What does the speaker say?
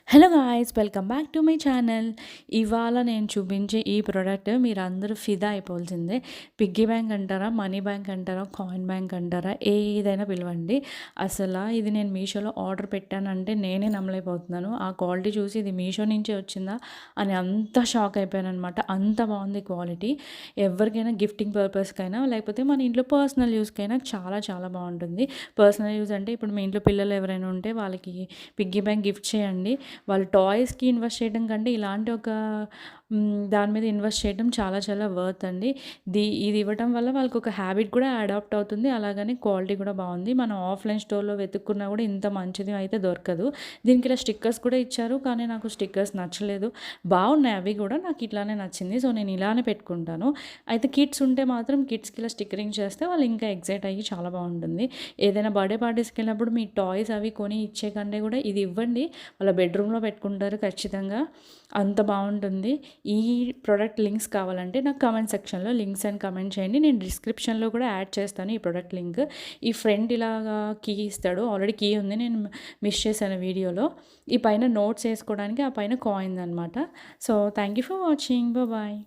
Hello guys, welcome back to my channel. ఇవాళ నేను చూపించే ఈ ప్రోడక్ట్ మీరందరూ ఫిదా అయిపోవాల్సిందే. పిగ్గీ బ్యాంక్ అంటారా, మనీ బ్యాంక్ అంటారా, కాయిన్ బ్యాంక్ అంటారా, ఏదైనా పిలవండి. అసలు ఇది నేను మీషోలో ఆర్డర్ పెట్టానంటే నేనే నమ్మలేకపోతున్నాను. ఆ క్వాలిటీ చూసి ఇది మీషో నుంచే వచ్చిందా అని అంత షాక్ అయిపోయాను అనమాట. అంత బాగుంది క్వాలిటీ. ఎవరికైనా గిఫ్టింగ్ పర్పస్కైనా లేకపోతే మన ఇంట్లో పర్సనల్ యూస్కైనా చాలా చాలా బాగుంటుంది. పర్సనల్ యూజ్ అంటే ఇప్పుడు మీ ఇంట్లో పిల్లలు ఎవరైనా ఉంటే వాళ్ళకి పిగ్గీ బ్యాంక్ గిఫ్ట్ చేయండి. వాళ్ళు టాయ్స్‌కి ఇన్వెస్ట్ చేయడం కంటే ఇలాంటి ఒక దాని మీద ఇన్వెస్ట్ చేయడం చాలా చాలా వర్త్ అండి. ఇది ఇవ్వటం వల్ల వాళ్ళకొక హ్యాబిట్ కూడా అడాప్ట్ అవుతుంది. అలాగని క్వాలిటీ కూడా బాగుంది. మనం ఆఫ్‌లైన్ స్టోర్‌లో వెతుక్కున్నా కూడా ఇంత మంచిది అయితే దొరకదు. దీనికి ఇలా స్టిక్కర్స్ కూడా ఇచ్చారు. కానీ నాకు స్టిక్కర్స్ నచ్చలేదు. బాగున్నాయి అవి కూడా. నాకు ఇట్లానే నచ్చింది. సో, నేను ఇలానే పెట్టుకుంటాను. అయితే కిడ్స్ ఉంటే మాత్రం కిడ్స్‌కి ఇలా స్టిక్కరింగ్ చేస్తే వాళ్ళు ఇంకా ఎక్సైట్ అయ్యి చాలా బాగుంటుంది. ఏదైనా బర్త్‌డే పార్టీస్‌కి వెళ్ళినప్పుడు మీ టాయ్స్ అవి కొని ఇచ్చే కంటే కూడా ఇది ఇవ్వండి. వాళ్ళ బెడ్రూమ్‌లో పెట్టుకుంటారు ఖచ్చితంగా. అంత బాగుంటుంది. ఈ ప్రోడక్ట్ లింక్స్ కావాలంటే నాకు కామెంట్ సెక్షన్‌లో లింక్స్ అని కామెంట్ చేయండి. నేను డిస్క్రిప్షన్‌లో కూడా యాడ్ చేస్తాను ఈ ప్రోడక్ట్ లింక్. ఈ ఫ్రెండ్ ఇలాగా కీ ఇస్తాడు. ఆల్రెడీ కీ ఉంది. నేను మిస్ చేశాను వీడియోలో. ఈ పైన నోట్స్ ఏసుకోవడానికి ఆ పైన కాయిన్ అనమాట. So, thank you for watching. Bye.